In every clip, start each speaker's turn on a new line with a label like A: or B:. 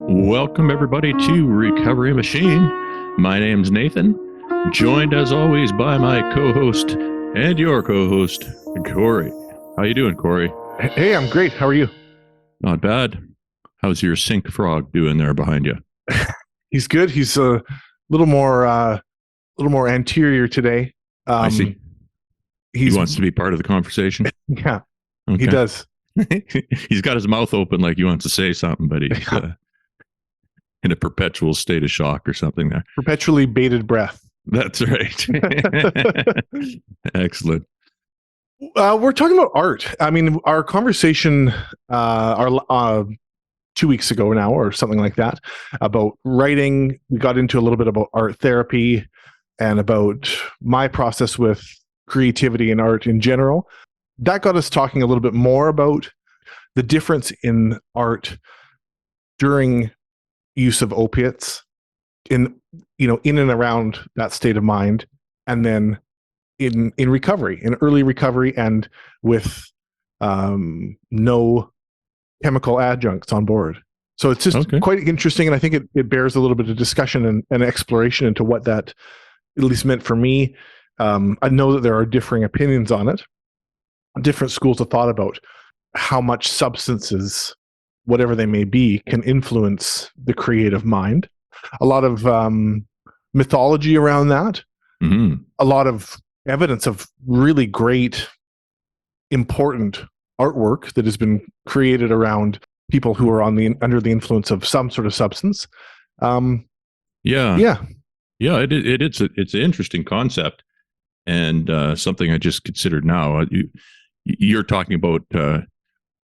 A: Welcome, everybody, to Recovery Machine. My name's Nathan, joined as always by my co-host and your co-host, Corey. How you doing, Corey?
B: Hey, I'm great. How are you?
A: Not bad. How's your sink frog doing there behind you?
B: He's good. He's a little more anterior today.
A: I see. He wants to be part of the conversation.
B: Yeah,
A: okay.
B: He does.
A: He's got his mouth open like he wants to say something, but he's in a perpetual state of shock or something there.
B: Perpetually bated breath.
A: That's right. Excellent.
B: We're talking about art. I mean, our conversation, 2 weeks ago now, or something like that, about writing. We got into a little bit about art therapy and about my process with creativity and art in general. That got us talking a little bit more about the difference in art during use of opiates, in and around that state of mind, and then in recovery, in early recovery, and with no chemical adjuncts on board. So it's just quite interesting, and I think it bears a little bit of discussion and exploration into what that at least meant for me. I know that there are differing opinions on it, different schools of thought about how much substances, whatever they may be, can influence the creative mind. A lot of mythology around that.
A: Mm-hmm.
B: A lot of evidence of really great, important artwork that has been created around people who are under the influence of some sort of substance.
A: It's an interesting concept, and something I just considered now. You're talking about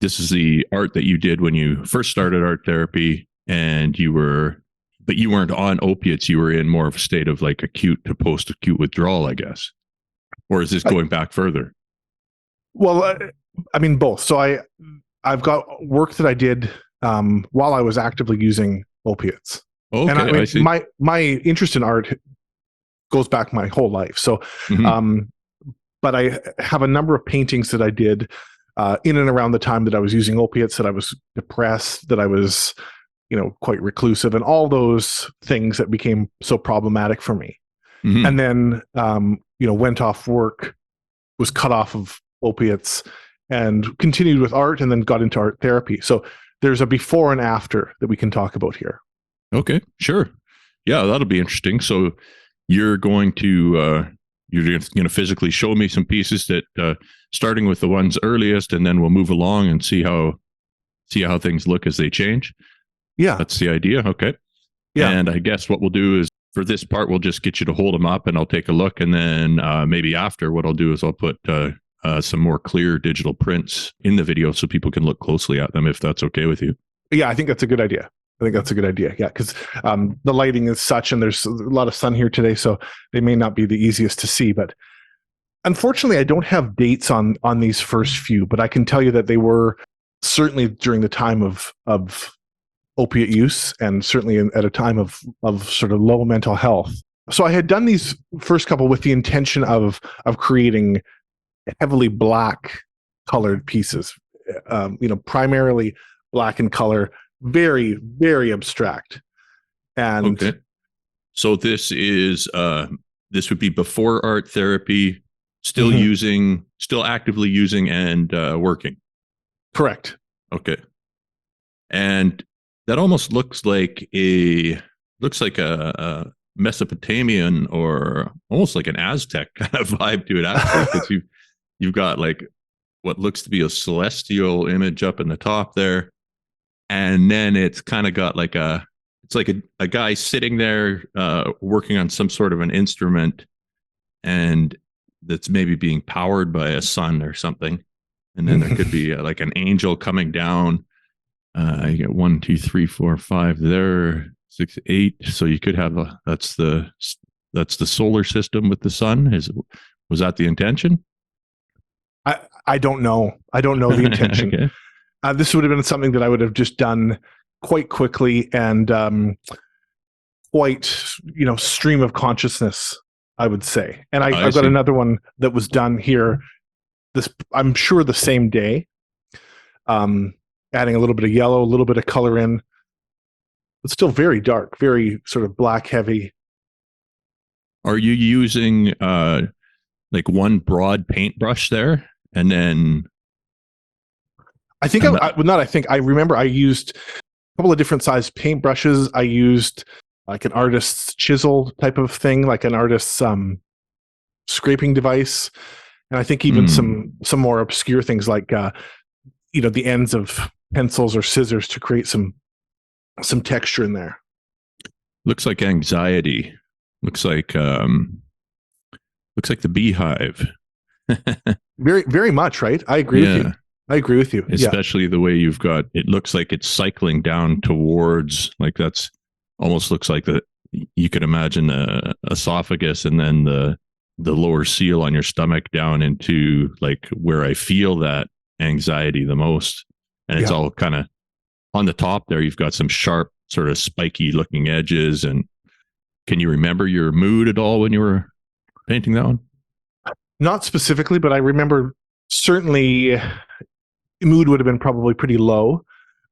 A: this is the art that you did when you first started art therapy, and you weren't on opiates. You were in more of a state of like acute to post-acute withdrawal, I guess. Or is this going back further?
B: Well, I mean, both. So I've got work that I did while I was actively using opiates.
A: Okay,
B: and
A: I see.
B: My interest in art goes back my whole life. So, but I have a number of paintings that I did in and around the time that I was using opiates, that I was depressed, that I was, quite reclusive, and all those things that became so problematic for me.
A: Mm-hmm.
B: And then, went off work, was cut off of opiates, and continued with art, and then got into art therapy. So there's a before and after that we can talk about here.
A: Okay, sure. Yeah, that'll be interesting. So you're going to physically show me some pieces that starting with the ones earliest, and then we'll move along and see how things look as they change.
B: Yeah,
A: that's the idea. Okay.
B: Yeah,
A: and I guess what we'll do is, for this part, we'll just get you to hold them up, and I'll take a look, and then maybe after, what I'll do is I'll put some more clear digital prints in the video so people can look closely at them, if that's okay with you.
B: Yeah, I think that's a good idea. Yeah, because the lighting is such, and there's a lot of sun here today, so they may not be the easiest to see. But unfortunately, I don't have dates on these first few, but I can tell you that they were certainly during the time of opiate use, and certainly at a time of sort of low mental health. So I had done these first couple with the intention of creating heavily black colored pieces, primarily black in color, very, very abstract. And
A: okay. So this would be before art therapy, still actively using and working.
B: Correct.
A: Okay. And that almost looks like a Mesopotamian, or almost like an Aztec kind of vibe to it, actually, because you've got like what looks to be a celestial image up in the top there, and then it's kind of got like a guy sitting there working on some sort of an instrument, and that's maybe being powered by a sun or something, and then there could be like an angel coming down. You get 1, 2, 3, 4, 5 there, 6, 8. So you could have that's the solar system with the sun. Was that the intention?
B: I don't know. I don't know the intention.
A: Okay.
B: This would have been something that I would have just done quite quickly, and quite, stream of consciousness, I would say. And I've got another one that was done here, I'm sure the same day, adding a little bit of yellow, a little bit of color in. It's still very dark, very sort of black heavy.
A: Are you using like one broad paintbrush there, and then
B: I think I remember I used a couple of different sized paintbrushes. I used like an artist's chisel type of thing, like an artist's scraping device, and I think even some more obscure things like the ends of pencils or scissors to create some texture in there.
A: looks like anxiety? Looks like the beehive.
B: Very, very much, right? I agree with you. I agree with you.
A: Especially the way you've got it looks like it's cycling down towards, like, that's almost looks like you could imagine the esophagus and then the lower seal on your stomach down into like where I feel that anxiety the most. And it's all kind of on the top there. You've got some sharp, sort of spiky looking edges. And can you remember your mood at all when you were painting that one?
B: Not specifically, but I remember certainly mood would have been probably pretty low.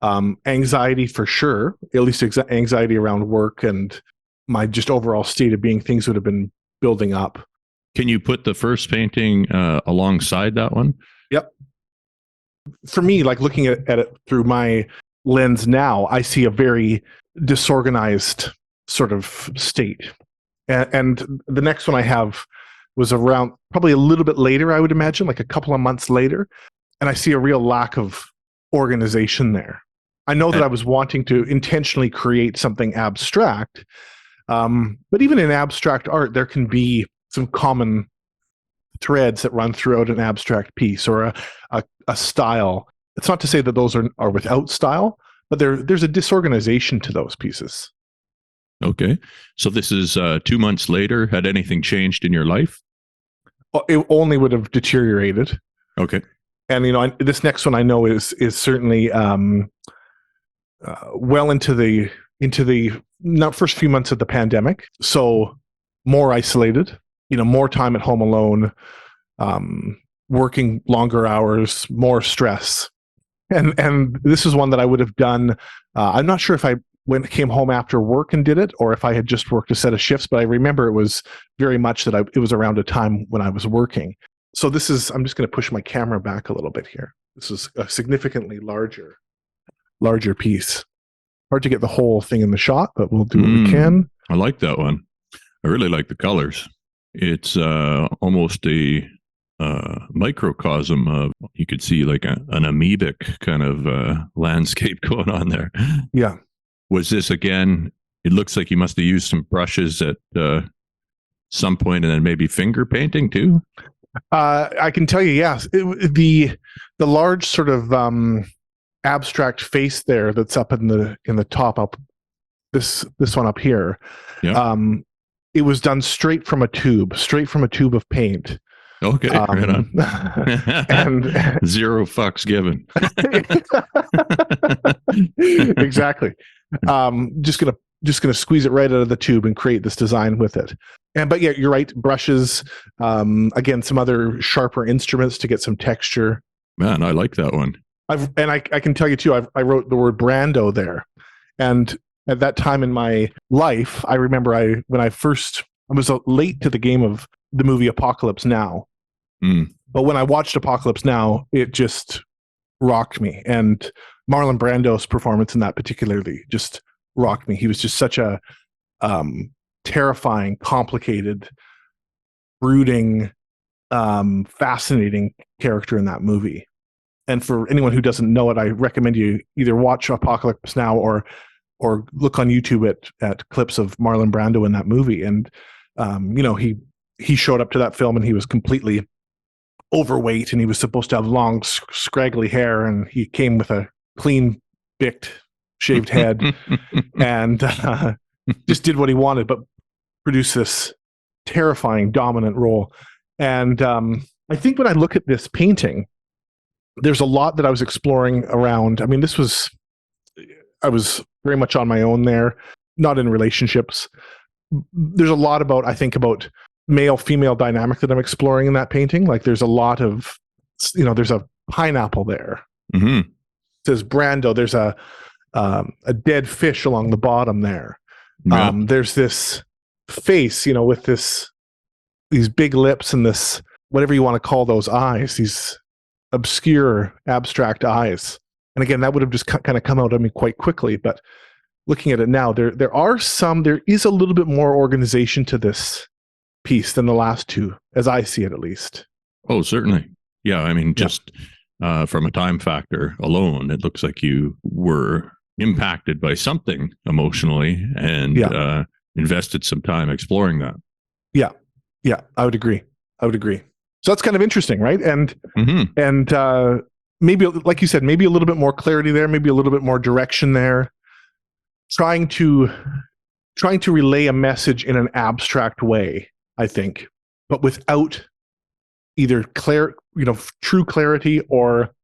B: Anxiety for sure, at least anxiety around work and my just overall state of being, things would have been building up.
A: Can you put the first painting alongside that one?
B: Yep. For me, like looking at it through my lens now, I see a very disorganized sort of state. And the next one I have was around probably a little bit later, I would imagine, like a couple of months later. And I see a real lack of organization there. I know that I was wanting to intentionally create something abstract, but even in abstract art, there can be some common threads that run throughout an abstract piece or a style. It's not to say that those are without style, but there's a disorganization to those pieces.
A: Okay. So this is 2 months later. Had anything changed in your life?
B: It only would have deteriorated.
A: Okay.
B: And this next one I know is certainly well into the first few months of the pandemic. So more isolated, more time at home alone, working longer hours, more stress. And this is one that I would have done. I'm not sure if I came home after work and did it, or if I had just worked a set of shifts, but I remember it was very much that it was around a time when I was working. So I'm just going to push my camera back a little bit here. This is a significantly larger piece. Hard to get the whole thing in the shot, but we'll do what we can.
A: I like that one. I really like the colors. It's almost a microcosm of, you could see like an amoebic kind of landscape going on there.
B: Yeah.
A: Was this, again, it looks like you must have used some brushes at some point and then maybe finger painting too?
B: I can tell you, yes. The large sort of abstract face there that's up in the top, this one up here.
A: Yeah.
B: It was done straight from a tube of paint.
A: Okay, right on.
B: And
A: zero fucks given.
B: Exactly. Just gonna squeeze it right out of the tube and create this design with it. But yeah, you're right. Brushes, again, some other sharper instruments to get some texture.
A: Man, I like that one.
B: I can tell you too. I wrote the word Brando there, and at that time in my life, I remember I was late to the game of the movie Apocalypse Now. But when I watched Apocalypse Now, it just rocked me. And Marlon Brando's performance in that particularly just rocked me. He was just such a terrifying, complicated, brooding, fascinating character in that movie. And for anyone who doesn't know it, I recommend you either watch Apocalypse Now or look on YouTube at clips of Marlon Brando in that movie. And he showed up to that film and he was completely overweight, and he was supposed to have long, scraggly hair, and he came with a clean, bicked, shaved head, and just did what he wanted, but produced this terrifying, dominant role. And I think when I look at this painting, there's a lot that I was exploring around. I mean, I was very much on my own there, not in relationships. There's a lot about male-female dynamic that I'm exploring in that painting. Like there's a lot of, there's a pineapple there.
A: Mm-hmm.
B: It says Brando. There's a a dead fish along the bottom there.
A: Yeah.
B: There's this face, with these big lips and this, whatever you want to call those eyes, these obscure, abstract eyes. And again, that would have just kind of come out of me quite quickly. But looking at it now, there is a little bit more organization to this piece than the last two, as I see it, at least.
A: Oh, certainly. Yeah. I mean, just from a time factor alone, it looks like you were impacted by something emotionally and invested some time exploring that.
B: Yeah, I would agree. So that's kind of interesting, right? And maybe, like you said, maybe a little bit more clarity there, maybe a little bit more direction there. Trying to relay a message in an abstract way, I think, but without either true clarity or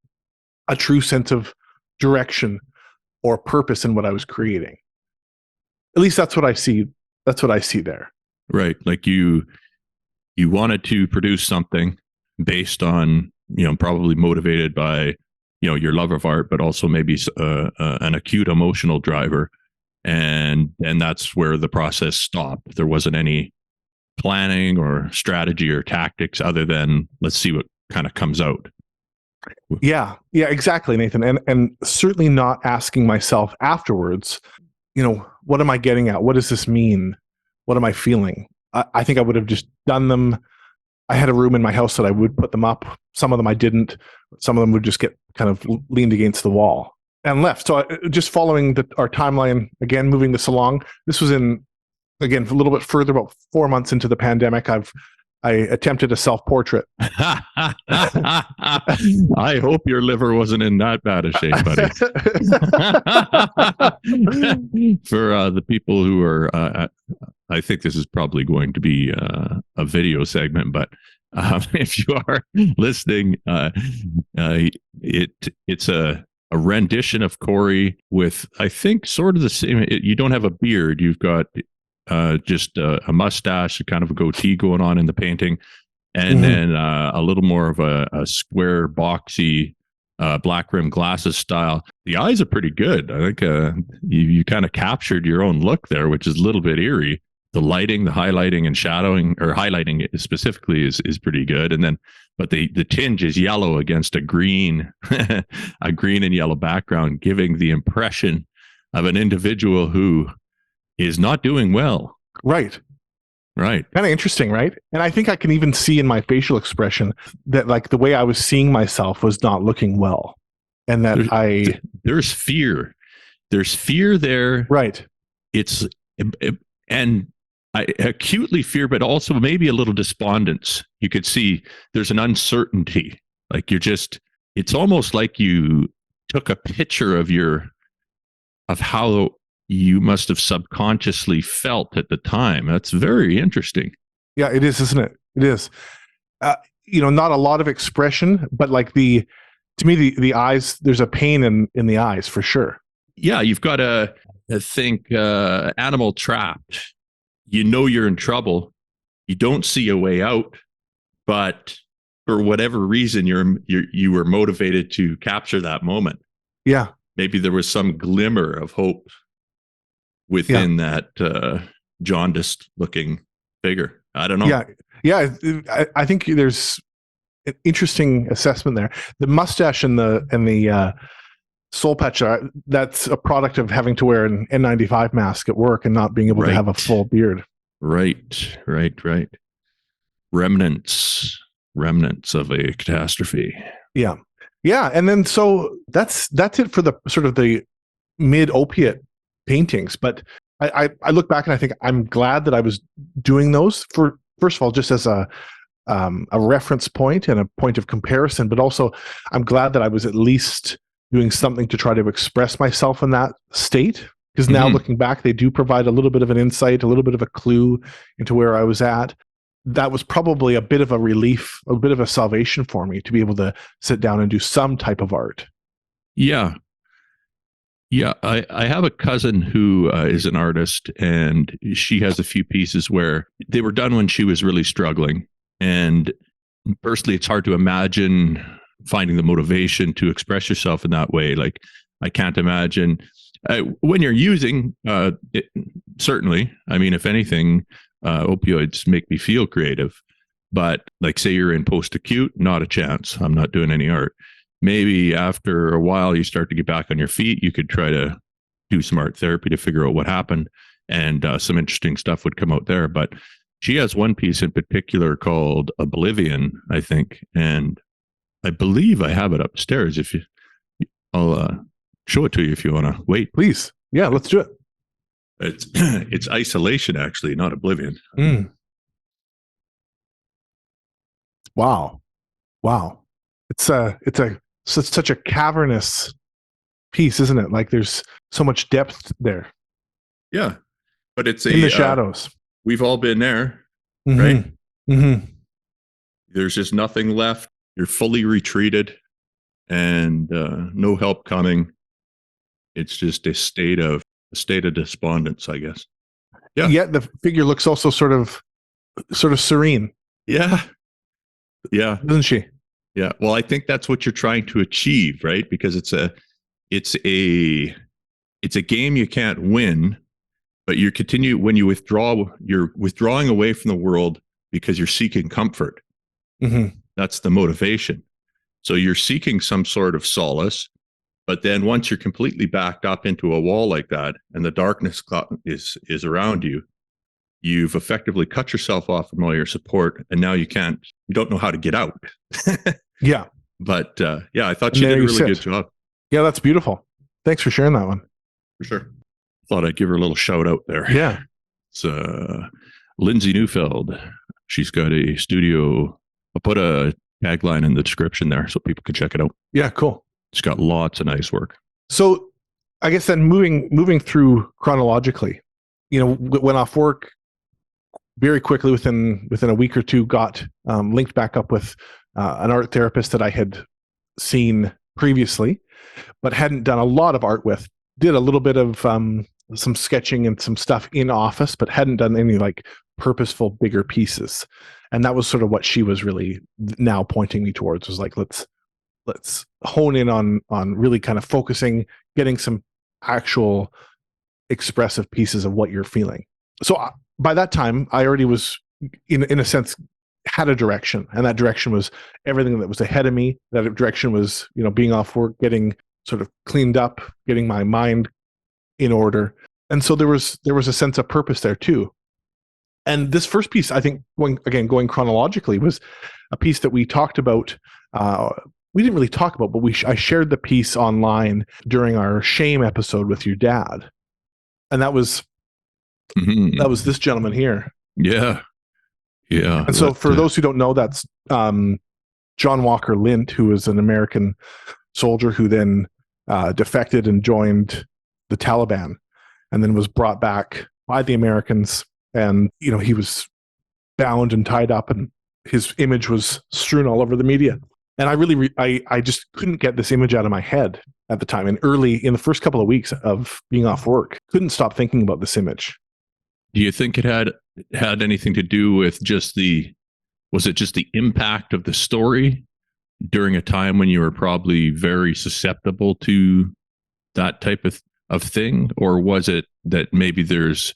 B: a true sense of direction or purpose in what I was creating. At least that's what I see. That's what I see there.
A: Right. Like you wanted to produce something based on, probably motivated by, your love of art, but also maybe an acute emotional driver. And that's where the process stopped. There wasn't any planning or strategy or tactics other than let's see what kind of comes out.
B: Yeah, exactly, Nathan. And certainly not asking myself afterwards, what am I getting at? What does this mean? What am I feeling? I think I would have just done them. I had a room in my house that I would put them up. Some of them I didn't. Some of them would just get kind of leaned against the wall and left. So just following our timeline, again, moving this along. This was again, a little bit further, about 4 months into the pandemic. I attempted a self-portrait.
A: I hope your liver wasn't in that bad a shape, buddy. For the people who are, I think this is probably going to be a video segment, but if you are listening, it's a rendition of Corey with, I think, sort of the same. You don't have a beard. You've got just a mustache, kind of a goatee going on in the painting, and then a little more of a square, boxy, black rim glasses style. The eyes are pretty good. I think you kind of captured your own look there, which is a little bit eerie. The lighting, the highlighting and shadowing, or highlighting specifically, is pretty good. And then, but the tinge is yellow against a green, a green and yellow background, giving the impression of an individual who is not doing well.
B: Right.
A: Kind
B: of interesting, right? And I think I can even see in my facial expression that, like, the way I was seeing myself was not looking well, and that
A: there's fear. There's fear there.
B: Right.
A: And I acutely fear, but also maybe a little despondence. You could see there's an uncertainty. Like it's almost like you took a picture of how you must have subconsciously felt at the time. That's very interesting.
B: Yeah, it is, isn't it? It is. Not a lot of expression, but like to me, the eyes, there's a pain in the eyes for sure.
A: Yeah, you've got to think animal trapped. You're in trouble. You don't see a way out, but for whatever reason, you were motivated to capture that moment.
B: Yeah,
A: maybe there was some glimmer of hope within that jaundiced looking figure. I don't know.
B: Yeah. I think there's an interesting assessment there. The mustache and the soul patch, that's a product of having to wear an N95 mask at work and not being able to have a full beard. Right.
A: Remnants of a catastrophe.
B: Yeah. And then so that's it for the sort of the mid-opiate paintings. But I look back and I think I'm glad that I was doing those, for first of all, just as a reference point and a point of comparison, but also I'm glad that I was at least doing something to try to express myself in that state. Because now looking back, they do provide a little bit of an insight, a little bit of a clue into where I was at. That was probably a bit of a relief, a bit of a salvation for me to be able to sit down and do some type of art.
A: Yeah. I have a cousin who is an artist, and she has a few pieces where they were done when she was really struggling. And personally, it's hard to imagine finding the motivation to express yourself in that way. Like, I can't imagine When you're using, it, certainly, I mean, if anything, opioids make me feel creative. But like, say you're in post-acute, not a chance. I'm not doing any art. Maybe after a while, you start to get back on your feet. You could try to do some art therapy to figure out what happened, and some interesting stuff would come out there. But she has one piece in particular called Oblivion, I think, and I believe I have it upstairs. If you, I'll show it to you if you want to wait.
B: Please. Yeah, let's do it.
A: It's isolation, actually, not Oblivion.
B: Wow. It's such a cavernous piece, isn't it? Like there's so much depth there.
A: Yeah, but it's
B: in the shadows.
A: We've all been there, right?
B: Mm-hmm.
A: There's just nothing left. You're fully retreated, and no help coming. It's just a state of despondence, I guess. Yeah.
B: Yet the figure looks also sort of serene.
A: Yeah. Yeah.
B: Doesn't she?
A: Yeah. Well, I think that's what you're trying to achieve, right? Because it's a game you can't win, but you continue when you withdraw. You're withdrawing away from the world because you're seeking comfort.
B: Mm-hmm.
A: That's the motivation. So you're seeking some sort of solace, but then once you're completely backed up into a wall like that, and the darkness is around you, you've effectively cut yourself off from all your support, and now you don't know how to get out.
B: Yeah.
A: But yeah, I thought she did a really good job.
B: Yeah, that's beautiful. Thanks for sharing that one.
A: For sure. Thought I'd give her a little shout out there.
B: Yeah.
A: It's Lindsey Neufeld. She's got a studio. I'll put a tagline in the description there so people can check it out.
B: Yeah, cool.
A: It's got lots of nice work.
B: So I guess then moving through chronologically, went off work very quickly within a week or two, got linked back up with an art therapist that I had seen previously, but hadn't done a lot of art with. Did a little bit of some sketching and some stuff in office, but hadn't done any like purposeful bigger pieces. And that was sort of what she was really now pointing me towards, was like, let's hone in on really kind of focusing, getting some actual expressive pieces of what you're feeling. So by that time, I already was in a sense had a direction, and that direction was everything that was ahead of me. That direction was, being off work, getting sort of cleaned up, getting my mind in order. And so there was a sense of purpose there too. And this first piece, I think, going chronologically, was a piece that we talked about. We didn't really talk about, but I shared the piece online during our shame episode with your dad, and that was this gentleman here.
A: Yeah.
B: And so, for those who don't know, that's John Walker Lint, who was an American soldier who then defected and joined the Taliban, and then was brought back by the Americans. And he was bound and tied up, and his image was strewn all over the media. And I really, I just couldn't get this image out of my head at the time. And early in the first couple of weeks of being off work, couldn't stop thinking about this image.
A: Do you think it had anything to do with was it just the impact of the story during a time when you were probably very susceptible to that type of thing? Or was it that maybe there's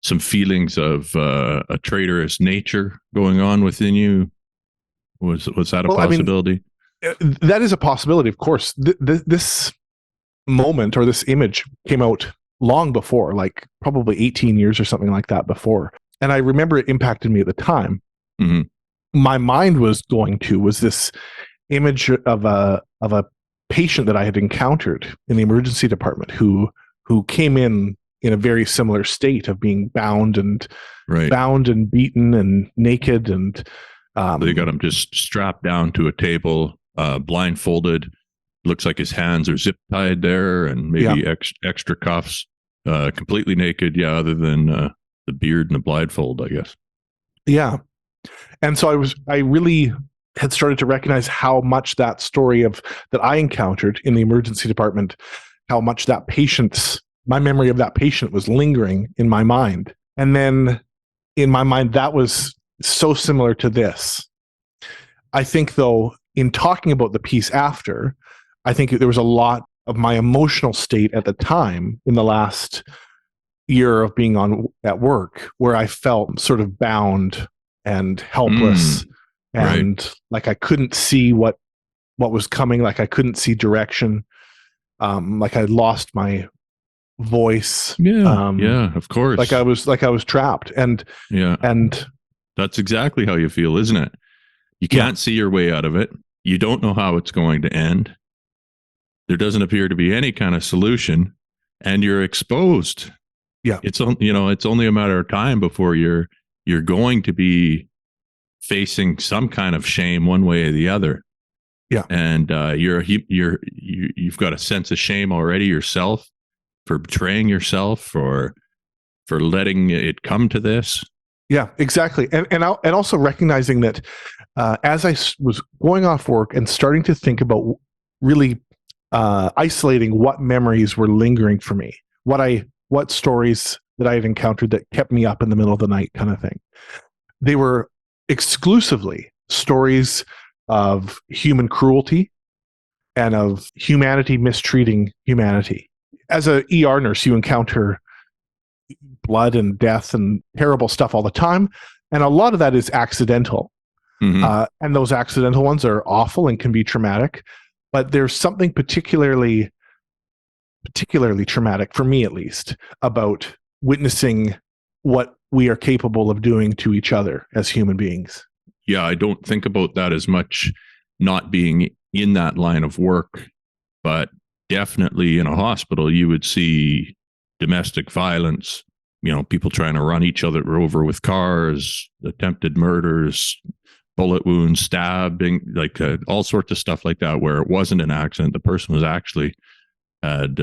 A: some feelings of a traitorous nature going on within you? Was that a possibility?
B: I mean, that is a possibility, of course. This moment or this image came out long before, like probably 18 years or something like that before. And I remember it impacted me at the time.
A: Mm-hmm.
B: My mind was was this image of a patient that I had encountered in the emergency department who came in a very similar state of being bound and beaten and naked, and
A: they got him just strapped down to a table, blindfolded. Looks like his hands are zip tied there, and maybe extra cuffs. Completely naked, other than the beard and the blindfold, I guess. Yeah.
B: And so I really had started to recognize how much that story that I encountered in the emergency department, how much my memory of that patient was lingering in my mind. And then in my mind, that was so similar to this. I think, though, in talking about the piece after, I think there was a lot of my emotional state at the time in the last year of being at work, where I felt sort of bound and helpless, and like I couldn't see what was coming, like I couldn't see direction, like I lost my voice.
A: Yeah, of course.
B: Like I was trapped, and
A: that's exactly how you feel, isn't it? You can't see your way out of it. You don't know how it's going to end. There doesn't appear to be any kind of solution, and you're exposed.
B: Yeah.
A: It's only a matter of time before you're going to be facing some kind of shame one way or the other.
B: Yeah.
A: And you've got a sense of shame already yourself for betraying yourself, for letting it come to this.
B: Yeah, exactly. And also recognizing that as I was going off work and starting to think about really isolating what memories were lingering for me, what stories that I had encountered that kept me up in the middle of the night, kind of thing. They were exclusively stories of human cruelty and of humanity mistreating humanity. As a ER nurse, you encounter blood and death and terrible stuff all the time, and a lot of that is accidental. And those accidental ones are awful and can be traumatic, but there's something particularly traumatic, for me at least, about witnessing what we are capable of doing to each other as human beings.
A: Yeah, I don't think about that as much, not being in that line of work, but definitely in a hospital, you would see domestic violence, people trying to run each other over with cars, attempted murders, bullet wounds, stabbing, like all sorts of stuff like that, where it wasn't an accident. The person was actually had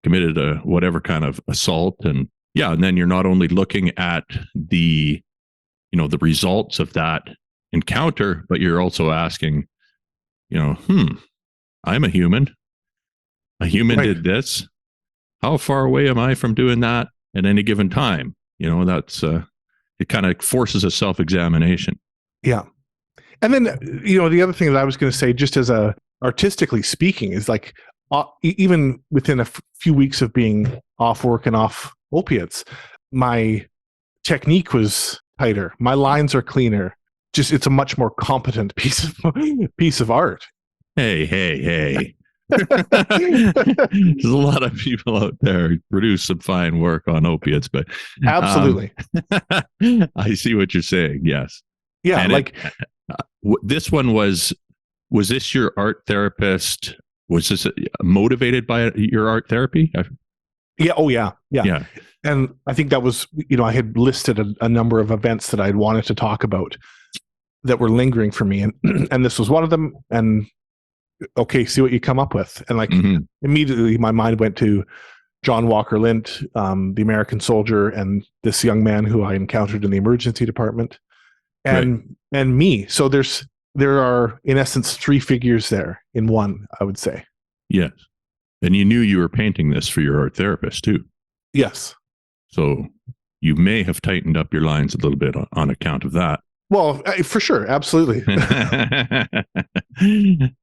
A: committed a whatever kind of assault. And then you're not only looking at the results of that encounter, but you're also asking, I'm a human. A human did this. How far away am I from doing that at any given time? That's it kind of forces a self-examination.
B: Yeah. And then, the other thing that I was going to say, just as artistically speaking, is like, even within a few weeks of being off work and off opiates, my technique was tighter. My lines are cleaner. Just, it's a much more competent piece of art.
A: Hey. There's a lot of people out there who produce some fine work on opiates, but
B: absolutely,
A: I see what you're saying. Yes.
B: Yeah. And
A: this one was this your art therapist? Was this motivated by your art therapy?
B: Yeah. Oh, yeah. Yeah. And I think that was, I had listed a number of events that I'd wanted to talk about that were lingering for me. And this was one of them. And okay, see what you come up with. And immediately my mind went to John Walker Lint, the American soldier, and this young man who I encountered in the emergency department, and me. So there are, in essence, three figures there in one, I would say.
A: Yes. And you knew you were painting this for your art therapist too.
B: Yes. So
A: you may have tightened up your lines a little bit on account of that.
B: Well, for sure. Absolutely.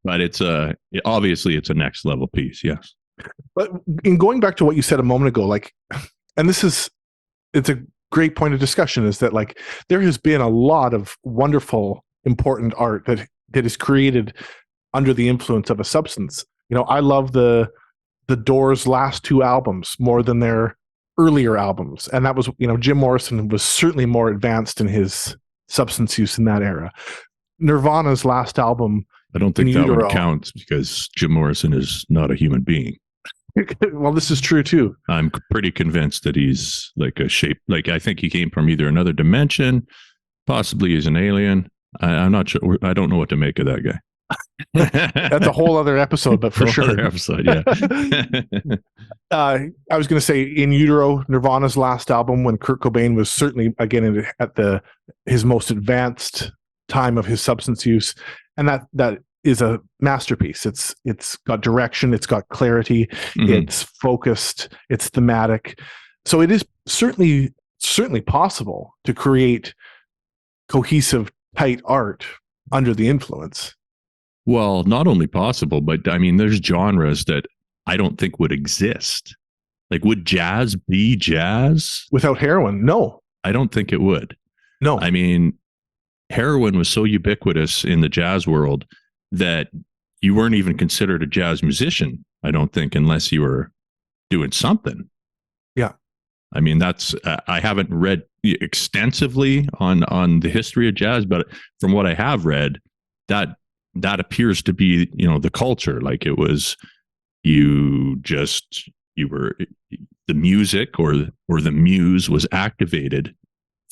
A: But obviously it's a next level piece. Yes.
B: But in going back to what you said a moment ago, and it's a great point of discussion, is that there has been a lot of wonderful, important art that is created under the influence of a substance. I love the Doors' last two albums more than their earlier albums. And that was, Jim Morrison was certainly more advanced in his substance use in that era. Nirvana's last album,
A: I don't think that would count, because Jim Morrison is not a human being.
B: Well, this is true too.
A: I'm pretty convinced that he's like a shape. I think he came from either another dimension, possibly he's an alien. I'm not sure. I don't know what to make of that guy.
B: That's a whole other episode, but for sure.
A: Episode, yeah.
B: I was going to say, In Utero, Nirvana's last album, when Kurt Cobain was certainly again at his most advanced time of his substance use, and that is a masterpiece. It's got direction, it's got clarity, it's focused, it's thematic. So it is certainly possible to create cohesive, tight art under the influence.
A: Well, not only possible, but I mean, there's genres that I don't think would exist. Like, would jazz be jazz
B: without heroin? No,
A: I don't think it would.
B: no.
A: I mean, heroin was so ubiquitous in the jazz world that you weren't even considered a jazz musician, I don't think, unless you were doing something.
B: Yeah.
A: I mean, that's I haven't read extensively on the history of jazz, but from what I have read, that appears to be, the culture. Like, it was, you were, the music or the muse was activated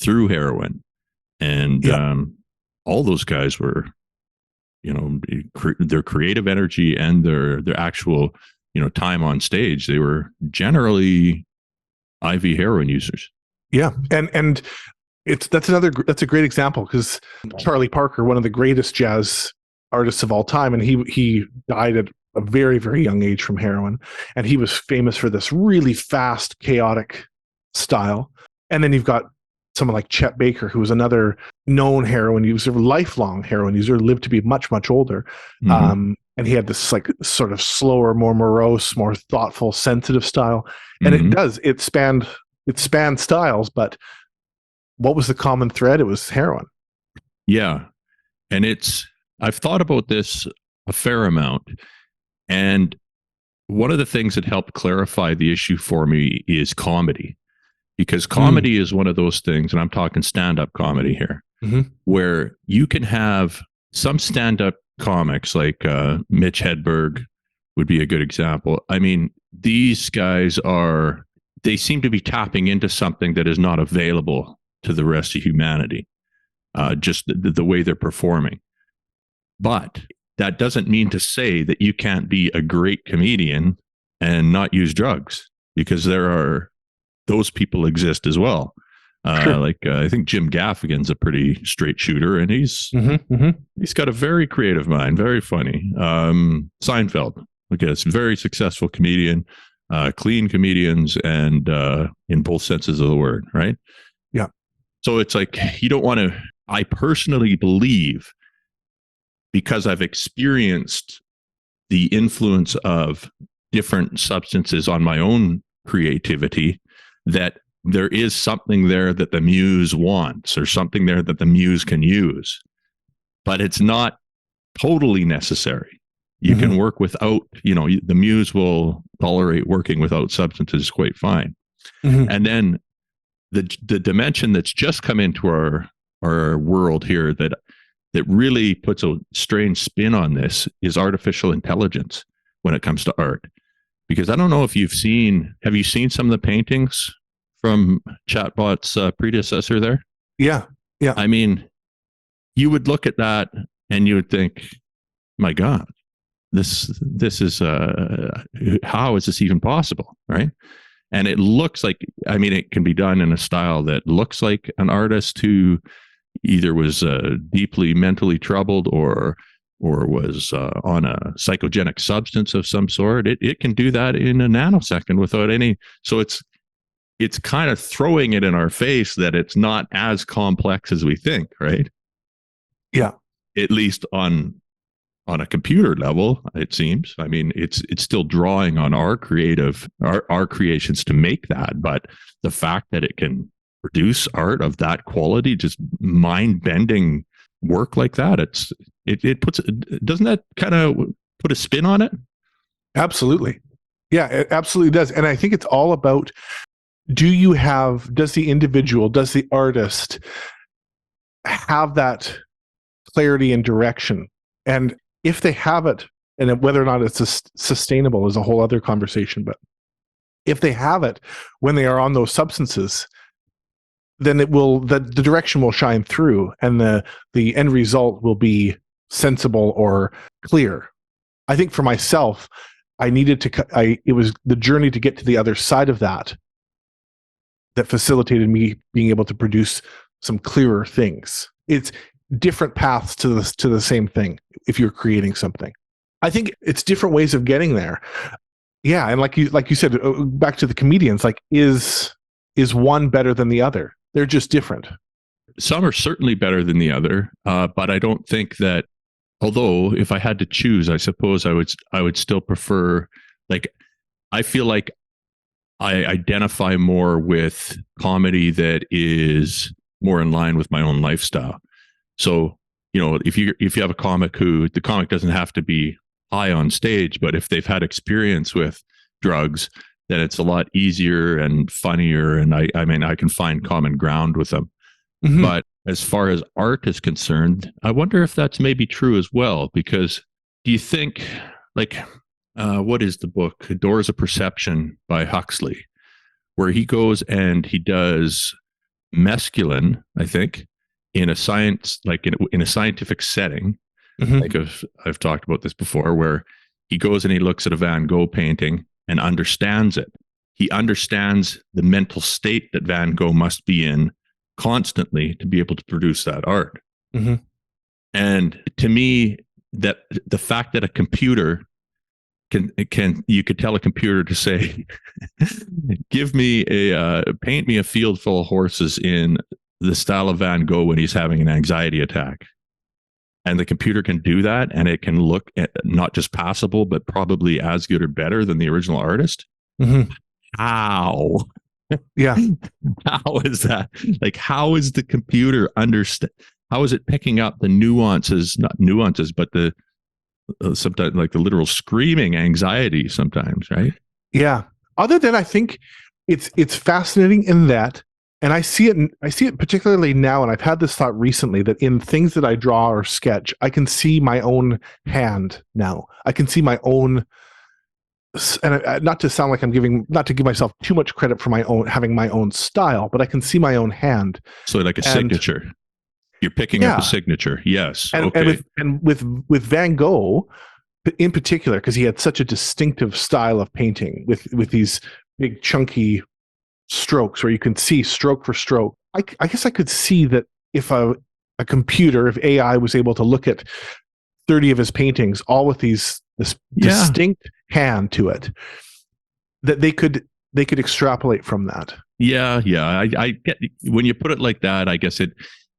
A: through heroin, and all those guys were, their creative energy and their actual, time on stage, they were generally IV heroin users.
B: Yeah, and that's a great example, because Charlie Parker, one of the greatest jazz artists of all time, and he died at a very, very young age from heroin, and he was famous for this really fast, chaotic style. And then you've got someone like Chet Baker, who was another known heroin user, lifelong heroin user, lived to be much, much older.
A: Mm-hmm.
B: And he had this like sort of slower, more morose, more thoughtful, sensitive style. And it spanned styles, but what was the common thread? It was heroin.
A: Yeah. And I've thought about this a fair amount. And one of the things that helped clarify the issue for me is comedy. Because comedy is one of those things, and I'm talking stand-up comedy here, where you can have some stand-up comics like Mitch Hedberg would be a good example. I mean, these guys they seem to be tapping into something that is not available to the rest of humanity, just the way they're performing. But that doesn't mean to say that you can't be a great comedian and not use drugs, because those people exist as well.
B: Sure.
A: Like I think Jim Gaffigan's a pretty straight shooter, and he's got a very creative mind, very funny. Seinfeld, okay, it's a very successful comedian, clean comedians, and in both senses of the word, right?
B: Yeah.
A: So it's like, you don't want to. I personally believe, because I've experienced the influence of different substances on my own creativity, that there is something there that the muse wants, or something there that the muse can use, but it's not totally necessary. You can work without, the muse will tolerate working without substances quite fine. And then the dimension that's just come into our world here that really puts a strange spin on this is artificial intelligence when it comes to art. Because I don't know if have you seen some of the paintings from Chatbot's predecessor there?
B: Yeah. Yeah.
A: I mean, you would look at that and you would think, my God, this is, how is this even possible? Right. And it looks like, it can be done in a style that looks like an artist who either was deeply mentally troubled or was on a psychogenic substance of some sort. It can do that in a nanosecond without any. So it's kind of throwing it in our face that it's not as complex as we think, right?
B: Yeah.
A: At least on a computer level, it seems. I mean, it's still drawing on our creations to make that, but the fact that it can produce art of that quality, just mind-bending work like that, doesn't that kind of put a spin on it?
B: Absolutely. Yeah, it absolutely does. And I think it's all about, does the artist have that clarity and direction? And if they have it, and whether or not it's sustainable is a whole other conversation, but if they have it when they are on those substances, then the direction will shine through, and the end result will be sensible or clear. I think for myself, it was the journey to get to the other side of that facilitated me being able to produce some clearer things. It's different paths to the same thing if you're creating something. I think it's different ways of getting there. Yeah, and like you said, back to the comedians, like is one better than the other? They're just different.
A: Some are certainly better than the other, but I don't think that. Although, if I had to choose, I suppose I would still prefer. Like, I feel like I identify more with comedy that is more in line with my own lifestyle. So, if you have a comic who the comic doesn't have to be high on stage, but if they've had experience with drugs, then it's a lot easier and funnier. And I mean, I can find common ground with them.
B: Mm-hmm.
A: But as far as art is concerned, I wonder if that's maybe true as well. Because do you think, like, what is the book? Doors of Perception by Huxley, where he goes and he does mescaline, I think, in a science, like in a scientific setting.
B: Mm-hmm.
A: Like I've talked about this before, where he goes and he looks at a Van Gogh painting and understands it. He understands the mental state that Van Gogh must be in constantly to be able to produce that art.
B: Mm-hmm.
A: And to me, that the fact that a computer can you could tell a computer to say, give me paint me a field full of horses in the style of Van Gogh when he's having an anxiety attack. And the computer can do that, and it can look at not just passable, but probably as good or better than the original artist.
B: Mm-hmm.
A: How?
B: Yeah.
A: How is that? Like, how is the computer understand? How is it picking up the nuances, not nuances, but the sometimes like the literal screaming anxiety sometimes, right?
B: Yeah. Other than I think it's fascinating in that, and I see it particularly now, and I've had this thought recently that in things that I draw or sketch, I can see my own hand now. I can see my own, and not to sound like not to give myself too much credit for my own having my own style, but I can see my own hand.
A: So like a signature. You're picking up a signature. Yes.
B: And,
A: okay.
B: and with Van Gogh in particular, because he had such a distinctive style of painting with these big chunky strokes where you can see stroke for stroke. I guess I could see that if a computer, if AI was able to look at 30 of his paintings, all with this distinct hand to it, that they could extrapolate from that.
A: Yeah. I get when you put it like that. I guess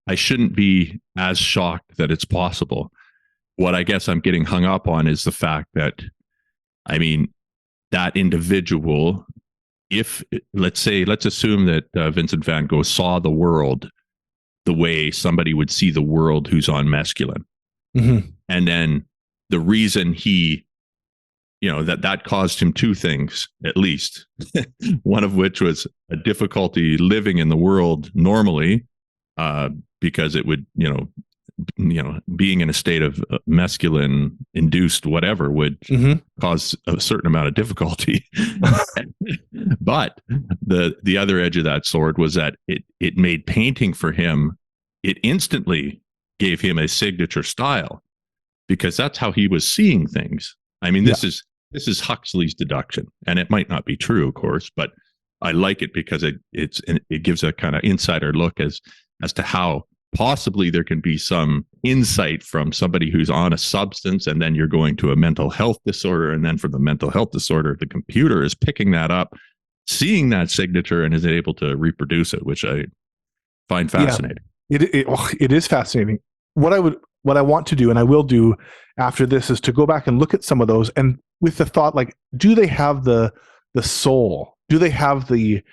A: I shouldn't be as shocked that it's possible. What I guess I'm getting hung up on is the fact that, I mean, that individual, if let's assume that Vincent van Gogh saw the world the way somebody would see the world who's on mescaline.
B: Mm-hmm.
A: And then the reason he, that caused him two things, at least, one of which was a difficulty living in the world normally, because it would, being in a state of mescaline induced whatever would cause a certain amount of difficulty. But the other edge of that sword was that it made painting for him. It instantly gave him a signature style because that's how he was seeing things. I mean, this is Huxley's deduction, and it might not be true, of course, but I like it because it gives a kind of insider look as to how possibly there can be some insight from somebody who's on a substance, and then you're going to a mental health disorder, and then from the mental health disorder, the computer is picking that up, seeing that signature, and is able to reproduce it, which I find fascinating.
B: It is fascinating. What I want to do, and I will do after this, is to go back and look at some of those, and with the thought, like, do they have the soul? Do they have the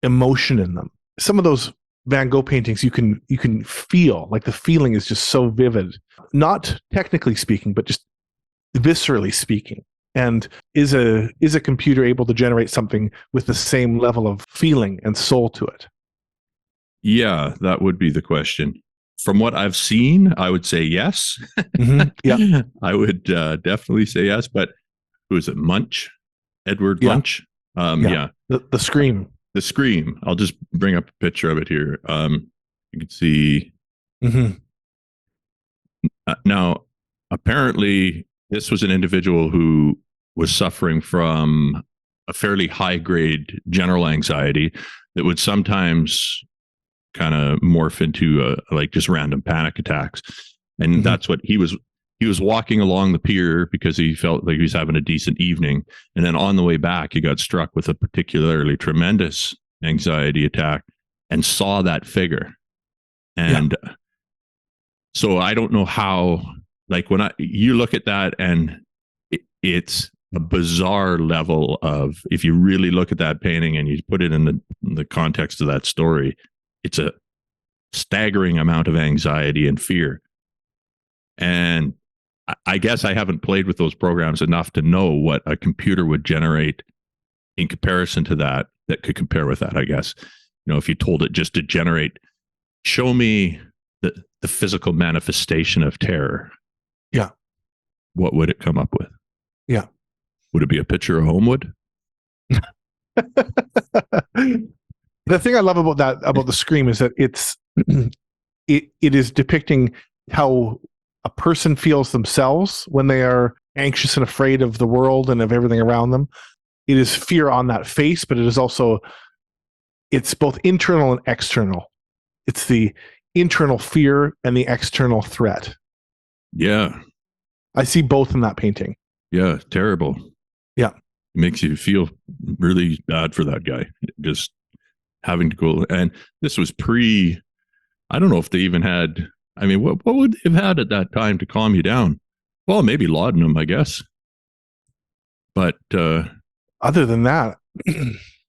B: emotion in them? Some of those Van Gogh paintings, you can feel, like the feeling is just so vivid, not technically speaking, but just viscerally speaking. And is a computer able to generate something with the same level of feeling and soul to it?
A: Yeah, that would be the question. From what I've seen, I would say yes.
B: Mm-hmm. Yeah,
A: I would definitely say yes. But who is it? Munch, Edward Munch. Yeah.
B: The Scream.
A: The Scream. I'll just bring up a picture of it here. You can see.
B: Mm-hmm.
A: Now, apparently, this was an individual who was suffering from a fairly high grade general anxiety that would sometimes kind of morph into like just random panic attacks. And that's what he was walking along the pier because he felt like he was having a decent evening. And then on the way back, he got struck with a particularly tremendous anxiety attack and saw that figure. And so I don't know how, like, when you look at that, and it's a bizarre level of, if you really look at that painting and you put it in the context of that story, it's a staggering amount of anxiety and fear. And I guess I haven't played with those programs enough to know what a computer would generate in comparison to that could compare with that, I guess. If you told it just to generate, show me the physical manifestation of terror.
B: Yeah.
A: What would it come up with?
B: Yeah.
A: Would it be a picture of Homewood?
B: The thing I love about the Scream is that it is depicting how a person feels themselves when they are anxious and afraid of the world and of everything around them. It is fear on that face, but it's both internal and external. It's the internal fear and the external threat.
A: Yeah.
B: I see both in that painting.
A: Yeah, terrible.
B: Yeah.
A: It makes you feel really bad for that guy. Just having to go. And this was I don't know if they even had, what would they have had at that time to calm you down? Well, maybe laudanum, I guess. But
B: other than that,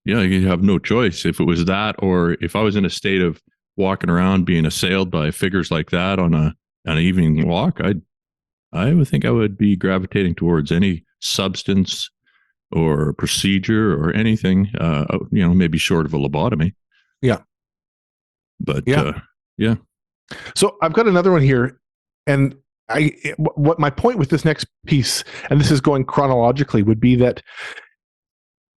A: yeah, you have no choice. If it was that, or if I was in a state of walking around being assailed by figures like that on an evening walk, I would think I would be gravitating towards any substance or procedure or anything, maybe short of a lobotomy.
B: Yeah.
A: But
B: yeah. So I've got another one here, and what my point with this next piece, and this is going chronologically, would be that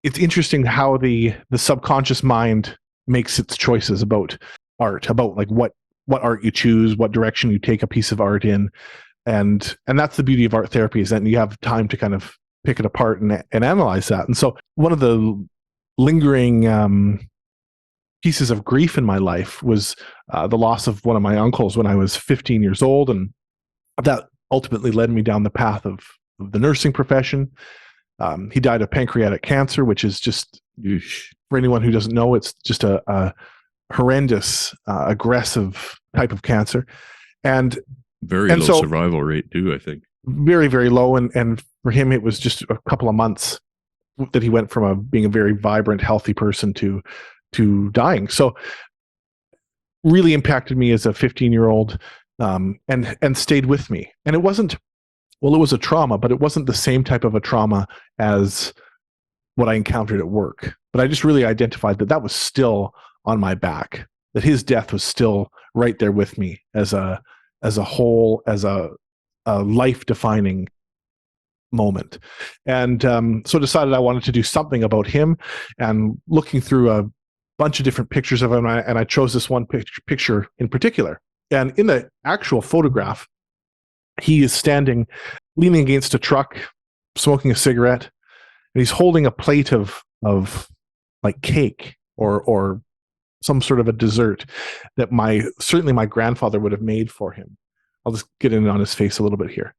B: it's interesting how the subconscious mind makes its choices about art, about like what art you choose, what direction you take a piece of art in. And that's the beauty of art therapy, is that you have time to kind of pick it apart and analyze that. And so one of the lingering pieces of grief in my life was the loss of one of my uncles when I was 15 years old. And that ultimately led me down the path of the nursing profession. He died of pancreatic cancer, which is just, for anyone who doesn't know, it's just a horrendous, aggressive type of cancer. And
A: very low survival rate too, I think.
B: Very, very low. And for him, it was just a couple of months that he went from being a very vibrant, healthy person to dying. So really impacted me as a 15-year-old, and stayed with me. And it wasn't, well, it was a trauma, but it wasn't the same type of a trauma as what I encountered at work. But I just really identified that was still on my back, that his death was still right there with me as a whole, as a life-defining moment. And so decided I wanted to do something about him, and looking through a bunch of different pictures of him, and I chose this one picture in particular. And in the actual photograph, he is standing, leaning against a truck, smoking a cigarette, and he's holding a plate of like cake or some sort of a dessert that certainly my grandfather would have made for him. I'll just get in on his face a little bit here.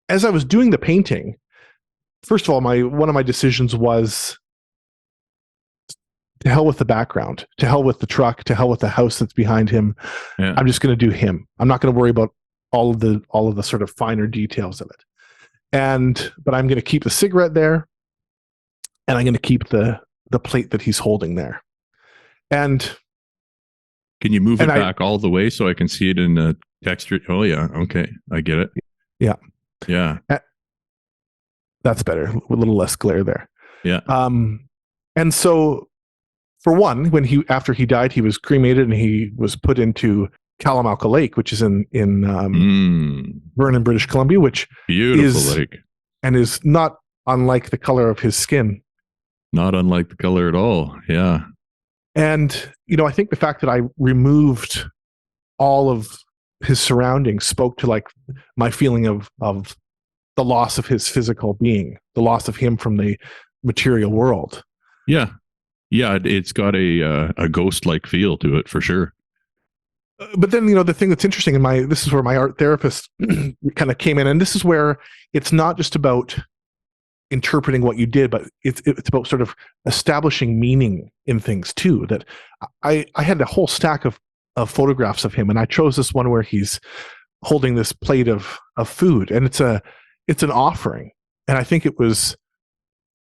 B: As I was doing the painting, first of all, one of my decisions was, to hell with the background, to hell with the truck, to hell with the house that's behind him. Yeah. I'm just going to do him. I'm not going to worry about all of the sort of finer details of it. But I'm going to keep the cigarette there, and I'm going to keep the plate that he's holding there. And
A: can you move it back all the way so I can see it in the texture? Oh yeah, okay, I get it.
B: Yeah,
A: yeah,
B: that's better. A little less glare there.
A: Yeah.
B: And so, for one, after he died, he was cremated and he was put into Kalamalka Lake, which is in Vernon, British Columbia, which
A: beautiful lake,
B: and is not unlike the color of his skin.
A: Not unlike the color at all. Yeah.
B: And, I think the fact that I removed all of his surroundings spoke to like my feeling of the loss of his physical being, the loss of him from the material world.
A: Yeah. Yeah. It's got a ghost-like feel to it for sure.
B: But then, the thing that's interesting this is where my art therapist kind of came in. And this is where it's not just about interpreting what you did, but it's about sort of establishing meaning in things too. That I had a whole stack of photographs of him, and I chose this one where he's holding this plate of food, and it's an offering. And I think it was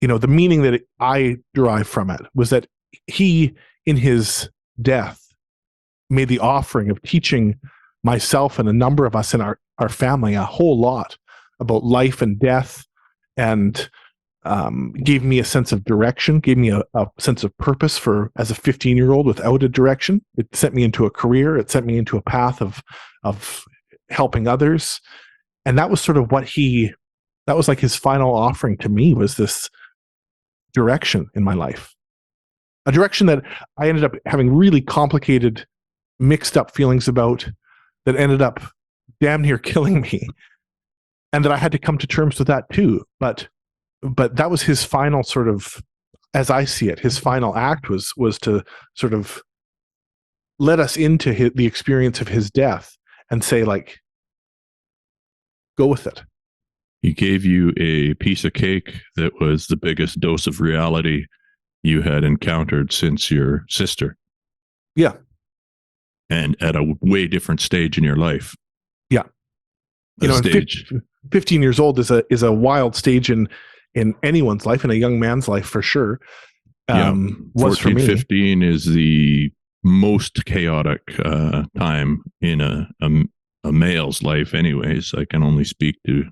B: the meaning that I derived from it was that he, in his death, made the offering of teaching myself and a number of us in our family a whole lot about life and death, and gave me a sense of direction, gave me a sense of purpose for as a 15-year-old without a direction. It sent me into a career. It sent me into a path of helping others. And that was sort of that was like his final offering to me, was this direction in my life. A direction that I ended up having really complicated, mixed up feelings about, that ended up damn near killing me. And that I had to come to terms with that too. But that was his final sort of, as I see it, his final act was to sort of let us into the experience of his death and say, like, go with it.
A: He gave you a piece of cake that was the biggest dose of reality you had encountered since your sister.
B: Yeah.
A: And at a way different stage in your life.
B: Yeah.
A: Stage.
B: 15 years old is a wild stage in anyone's life, in a young man's life for sure.
A: Yeah. 14, 15 is the most chaotic time in a male's life anyways. I can only speak to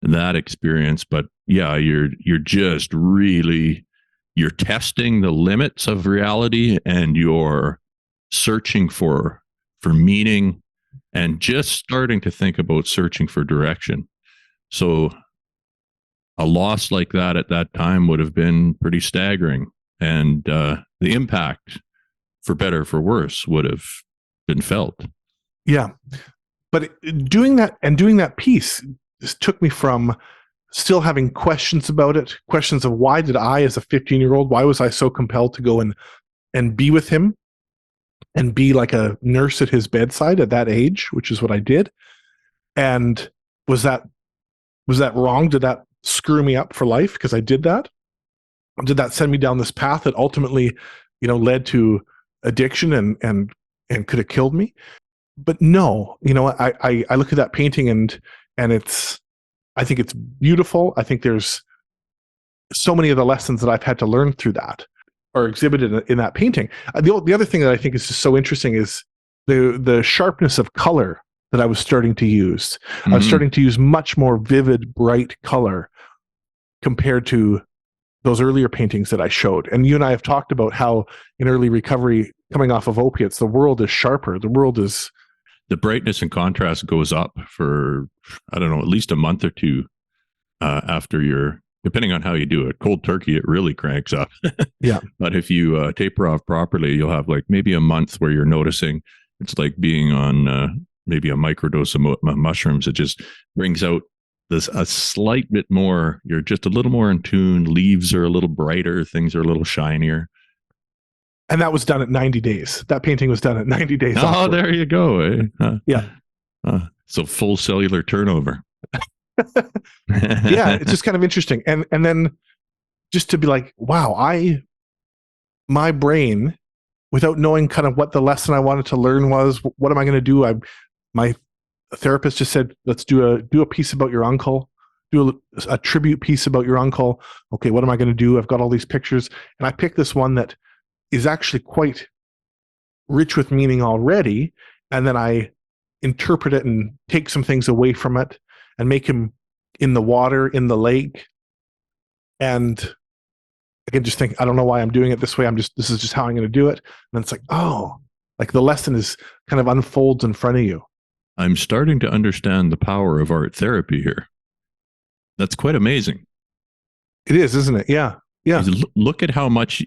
A: that experience, but yeah, you're just really, you're testing the limits of reality, and you're searching for meaning, and just starting to think about searching for direction. So a loss like that at that time would have been pretty staggering, and the impact, for better or for worse, would have been felt.
B: Yeah. But doing that piece took me from still having questions about it, questions of why did I, as a 15-year-old, why was I so compelled to go and be with him and be like a nurse at his bedside at that age, which is what I did. And was that wrong? Did that screw me up for life because I did that? Did that send me down this path that ultimately, led to addiction and could have killed me? But no, I look at that painting and I think it's beautiful. I think there's so many of the lessons that I've had to learn through that are exhibited in that painting. The other thing that I think is just so interesting is the sharpness of color that I was starting to use. Mm-hmm. I was starting to use much more vivid, bright color compared to those earlier paintings that I showed. And you and I have talked about how in early recovery, coming off of opiates, the world is sharper.
A: The brightness and contrast goes up for, I don't know, at least a month or two after depending on how you do it. Cold turkey, it really cranks up.
B: Yeah.
A: But if you taper off properly, you'll have like maybe a month where you're noticing it's like being on maybe a microdose of mushrooms. It just brings out a slight bit more. You're just a little more in tune. Leaves are a little brighter. Things are a little shinier.
B: And that was done at 90 days. That painting was done at 90 days.
A: Oh, there you go.
B: Yeah.
A: So full cellular turnover.
B: Yeah, it's just kind of interesting. And then just to be like, wow, my brain, without knowing kind of what the lesson I wanted to learn was, what am I going to do? My therapist just said, let's do a piece about your uncle, do a tribute piece about your uncle. Okay, what am I going to do? I've got all these pictures. And I picked this one that is actually quite rich with meaning already. And then I interpret it and take some things away from it and make him in the water, in the lake. And I can just think, I don't know why I'm doing it this way. This is just how I'm going to do it. And it's like, oh, like the lesson is kind of unfolds in front of you.
A: I'm starting to understand the power of art therapy here. That's quite amazing.
B: It is, isn't it? Yeah. Yeah.
A: Look at how much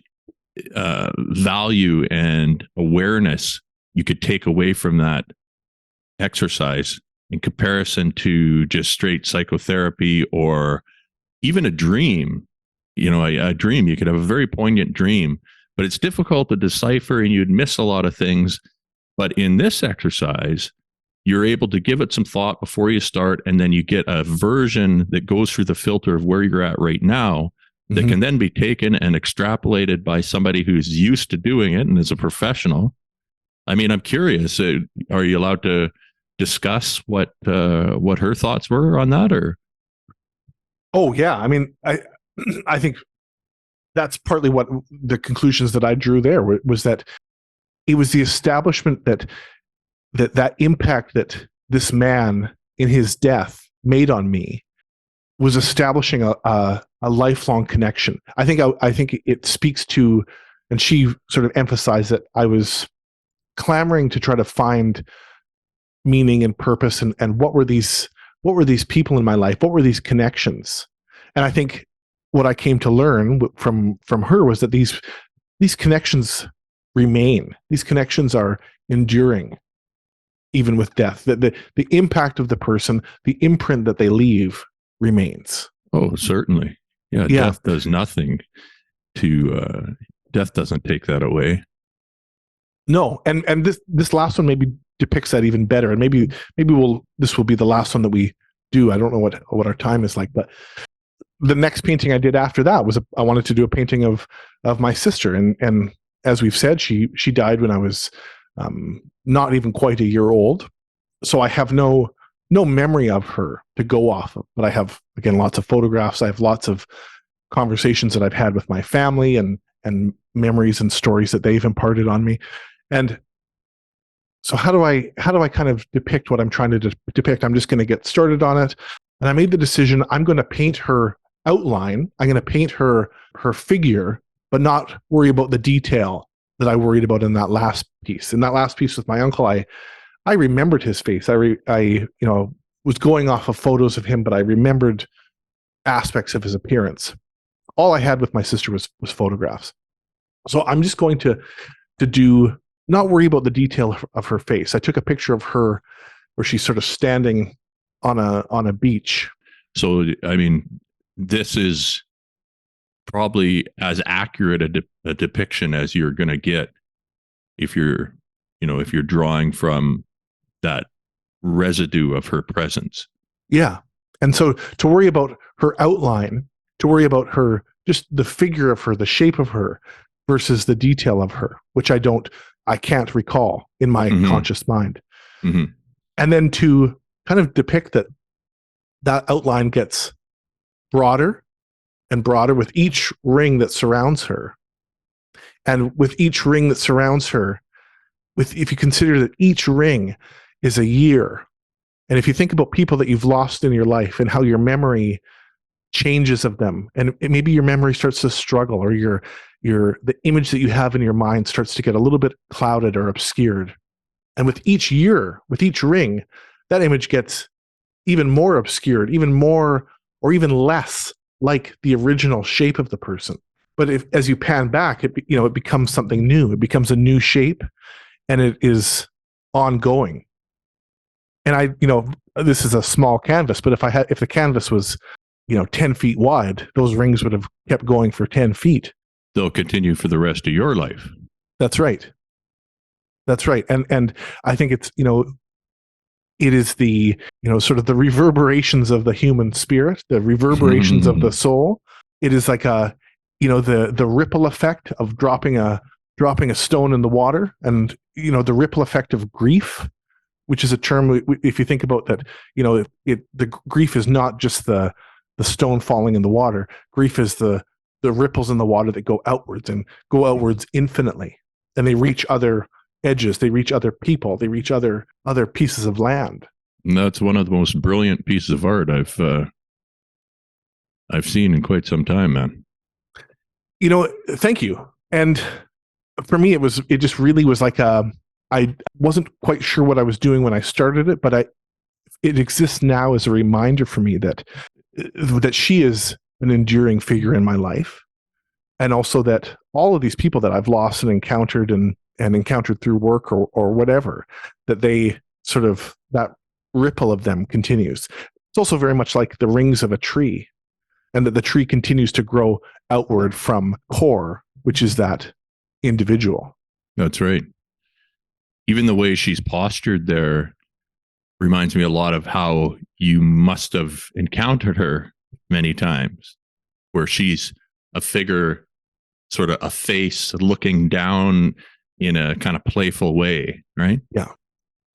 A: value and awareness you could take away from that exercise in comparison to just straight psychotherapy or even a dream. A dream, you could have a very poignant dream, but it's difficult to decipher and you'd miss a lot of things. But in this exercise, you're able to give it some thought before you start, and then you get a version that goes through the filter of where you're at right now that can then be taken and extrapolated by somebody who's used to doing it and is a professional. I mean, I'm curious, are you allowed to discuss what her thoughts were on that? Or
B: oh yeah, I mean, I think that's partly what the conclusions that I drew there was that it was the establishment that impact that this man in his death made on me was establishing a lifelong connection. I think it speaks to, and she sort of emphasized that I was clamoring to try to find meaning and purpose, and what were these people in my life? What were these connections? And I think what I came to learn from her was that these connections remain. These connections are enduring, even with death. That the impact of the person, the imprint that they leave, remains.
A: Oh, certainly. Yeah,
B: Yeah.
A: death does nothing to death doesn't take that away.
B: No, and this last one maybe depicts that even better. And maybe this will be the last one that we do. I don't know what our time is like, but the next painting I did after that was I wanted to do a painting of my sister, and as we've said, she died when I was not even quite a year old, so I have no memory of her to go off of. But I have, again, lots of photographs. I have lots of conversations that I've had with my family, and memories and stories that they've imparted on me. And so how do I kind of depict what I'm trying to depict? I'm just going to get started on it. And I made the decision, I'm going to paint her outline. I'm going to paint her figure, but not worry about the detail that I worried about in that last piece. In that last piece with my uncle, I remembered his face. I was going off of photos of him, but I remembered aspects of his appearance. All I had with my sister was photographs. So I'm just going to not worry about the detail of her face. I took a picture of her where she's sort of standing on a beach.
A: So, I mean, this is probably as accurate a depiction as you're going to get if you're drawing from that residue of her presence. Yeah.
B: And so to worry about her outline, to worry about her, just the figure of her, the shape of her versus the detail of her, which I can't recall in my conscious mind.
A: Mm-hmm.
B: And then to kind of depict that outline gets broader and broader with each ring that surrounds her. And with each ring that surrounds her, if you consider that each ring is a year, and if you think about people that you've lost in your life and how your memory changes of them, and maybe your memory starts to struggle, or the image that you have in your mind starts to get a little bit clouded or obscured. And with each year, with each ring, that image gets even more obscured, even more, or even less like the original shape of the person. But as you pan back, it becomes something new. It becomes a new shape, and it is ongoing. And this is a small canvas, but if the canvas was 10 feet wide, those rings would have kept going for 10 feet.
A: They'll continue for the rest of your life.
B: That's right. And I think it's, it is the, sort of the reverberations of the human spirit, the reverberations of the soul. It is like the ripple effect of dropping a stone in the water, and, the ripple effect of grief, which is a term, if you think about that, the grief is not just the stone falling in the water. Grief is the ripples in the water that go outwards infinitely, and they reach other edges, they reach other people, they reach other pieces of land.
A: And that's one of the most brilliant pieces of art I've seen in quite some time, man.
B: Thank you. And for me, it just really was like I wasn't quite sure what I was doing when I started it, but it exists now as a reminder for me that she is an enduring figure in my life. And also that all of these people that I've lost and encountered and encountered through work or whatever, that they sort of, that ripple of them continues. It's also very much like the rings of a tree, and that the tree continues to grow outward from core, which is that individual.
A: That's right. Even the way she's postured there reminds me a lot of how you must have encountered her many times, where she's a figure, sort of a face looking down in a kind of playful way, right?
B: Yeah,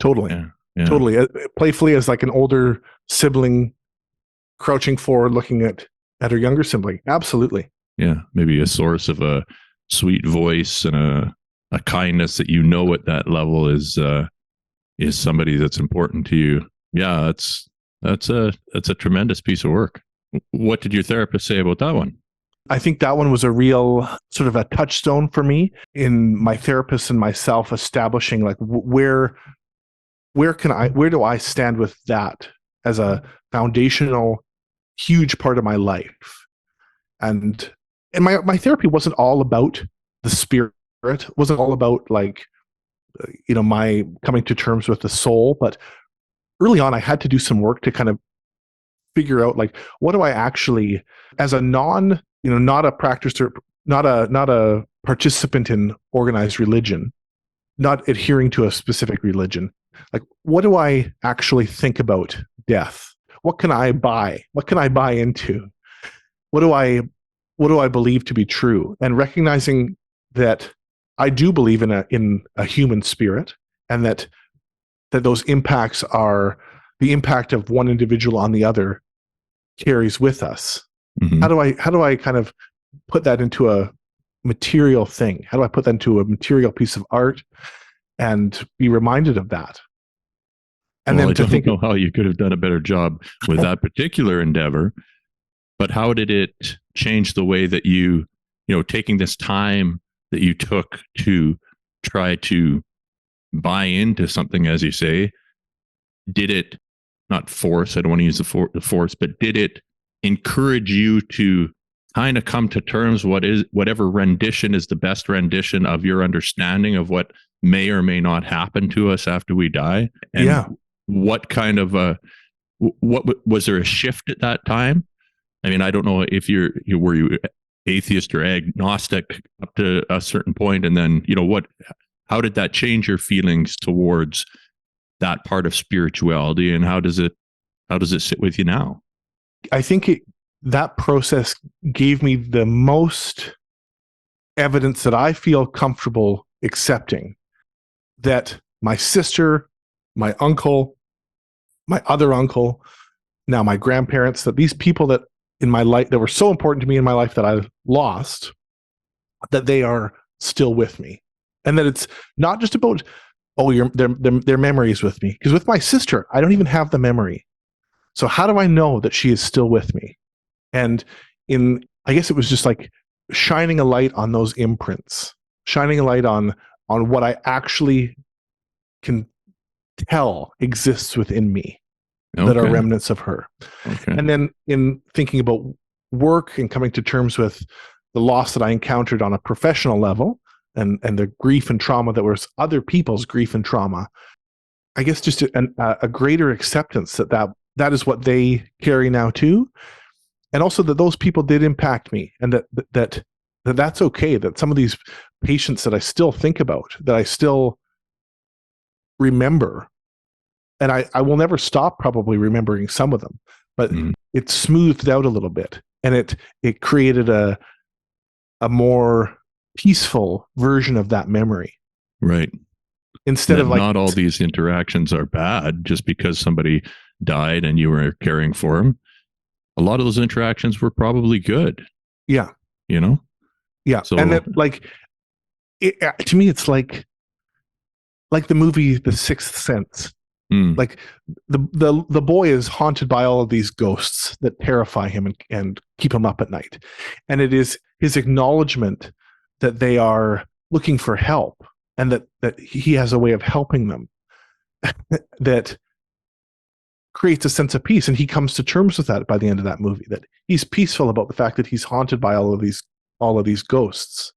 B: totally.
A: Yeah.
B: Totally. Playfully, as like an older sibling crouching forward, looking at at her younger sibling. Absolutely.
A: Yeah, maybe a source of a sweet voice and a kindness that you know at that level is somebody that's important to you. Yeah, that's a tremendous piece of work. What did your therapist say about that one?
B: I think that one was a real sort of a touchstone for me in my therapist and myself establishing like where do I stand with that as a foundational huge part of my life. And my therapy wasn't all about the spirit, wasn't all about like my coming to terms with the soul, but early on I had to do some work to kind of figure out like what do I actually, as a not a practitioner, not a participant in organized religion, not adhering to a specific religion, like what do I actually think about death? What can I buy? What can I buy into? What do I believe to be true? And recognizing that I do believe in a human spirit, and that those impacts are the impact of one individual on the other carries with us.
A: Mm-hmm.
B: How do I kind of put that into a material thing? How do I put that into a material piece of art and be reminded of that? And
A: well,
B: then
A: I don't know how you could have done a better job with that particular endeavor, but how did it change the way that you taking this time that you took to try to buy into something, as you say, did it not force, I don't want to use the force, but did it encourage you to kind of come to terms whatever rendition is the best rendition of your understanding of what may or may not happen to us after we die? And
B: yeah.
A: what kind of what was there a shift at that time? I mean, I don't know if were you atheist or agnostic up to a certain point, and then how did that change your feelings towards that part of spirituality, and how does it sit with you now?
B: I think that process gave me the most evidence that I feel comfortable accepting that my sister, my uncle, my other uncle, now my grandparents, that these people that in my life that were so important to me in my life that I lost, that they are still with me. And that it's not just about, their memories with me. Because with my sister, I don't even have the memory. So how do I know that she is still with me? And I guess it was just like shining a light on those imprints, shining a light on what I actually can tell exists within me, that are remnants of her. Okay. And then in thinking about work and coming to terms with the loss that I encountered on a professional level, and the grief and trauma that was other people's grief and trauma, I guess just a greater acceptance that is what they carry now too. And also that those people did impact me, and that's okay, that some of these patients that I still think about, that I still remember, and I will never stop probably remembering some of them, but it smoothed out a little bit, and it created a more peaceful version of that memory.
A: Right.
B: Instead of like,
A: not all these interactions are bad just because somebody died and you were caring for them. A lot of those interactions were probably good.
B: Yeah. Yeah. So, and that, like, to me, it's like the movie The Sixth Sense. Like the boy is haunted by all of these ghosts that terrify him and keep him up at night. And it is his acknowledgement that they are looking for help, and that he has a way of helping them that creates a sense of peace. And he comes to terms with that by the end of that movie, that he's peaceful about the fact that he's haunted by all of these ghosts.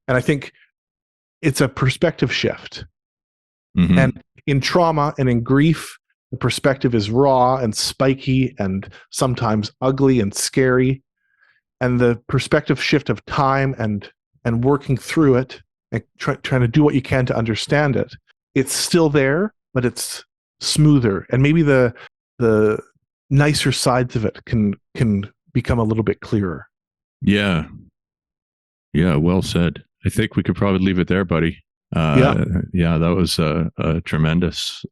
B: And I think it's a perspective shift. Mm-hmm. And in trauma and in grief, the perspective is raw and spiky and sometimes ugly and scary. And the perspective shift of time and working through it and trying to do what you can to understand it, it's still there, but it's smoother. And maybe the nicer sides of it can become a little bit clearer. Yeah.
A: Yeah, well said. I think we could probably leave it there, buddy. Yeah, that was a tremendous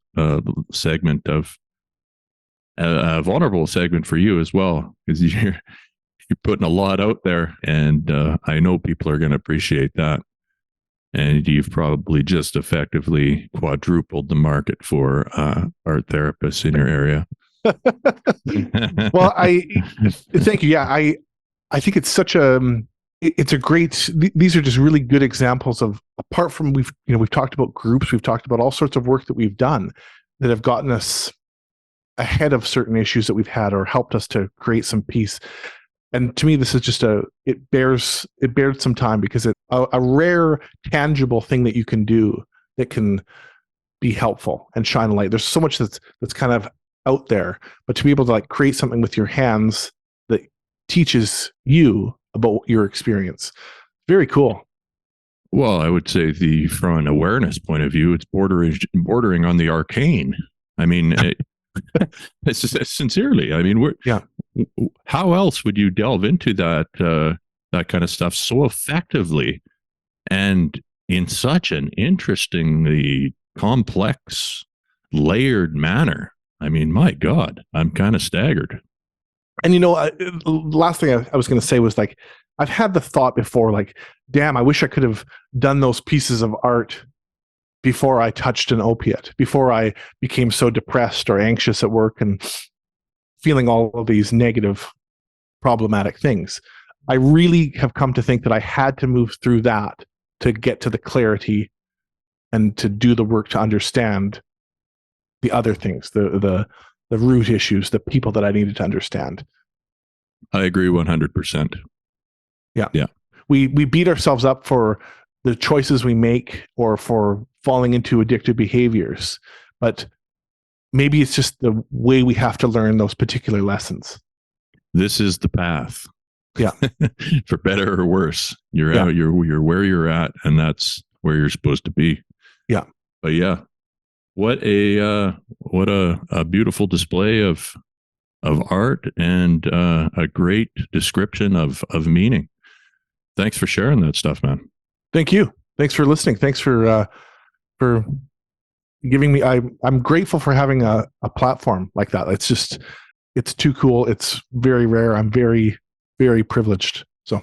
A: segment of a vulnerable segment for you as well, because you're putting a lot out there, and I know people are going to appreciate that. And you've probably just effectively quadrupled the market for art therapists in your area.
B: Well, I thank you. Yeah, I think it's such a it's a great. These are just really good examples of, apart from we've talked about groups, we've talked about all sorts of work that we've done that have gotten us ahead of certain issues that we've had or helped us to create some peace. And to me, this is just it bears some time, because it's a rare, tangible thing that you can do that can be helpful and shine a light. There's so much that's kind of out there, but to be able to like create something with your hands that teaches you about your experience, very cool.
A: Well, I would say from an awareness point of view, it's bordering on the arcane. I mean, sincerely, I mean, how else would you delve into that kind of stuff so effectively and in such an interestingly complex, layered manner? I mean, my God, I'm kind of staggered.
B: And the last thing I was going to say was, like, I've had the thought before, like, damn, I wish I could have done those pieces of art before I touched an opiate, before I became so depressed or anxious at work and feeling all of these negative, problematic things. I really have come to think that I had to move through that to get to the clarity and to do the work to understand the other things, the root issues, the people that I needed to understand.
A: I agree 100%.
B: Yeah.
A: Yeah.
B: We beat ourselves up for the choices we make or for falling into addictive behaviors, but maybe it's just the way we have to learn those particular lessons.
A: This is the path.
B: Yeah.
A: For better or worse, you're out, you're where you're at, and that's where you're supposed to be.
B: Yeah.
A: But yeah, what a beautiful display of art and a great description of meaning. Thanks for sharing that stuff, man.
B: Thank you. Thanks for listening. Thanks for giving me. I'm grateful for having a platform like that. It's too cool. It's very rare. I'm very, very privileged. So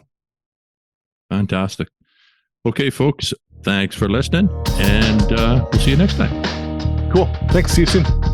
A: fantastic. Okay, folks. Thanks for listening, and we'll see you next time.
B: Cool. Thanks. See you soon.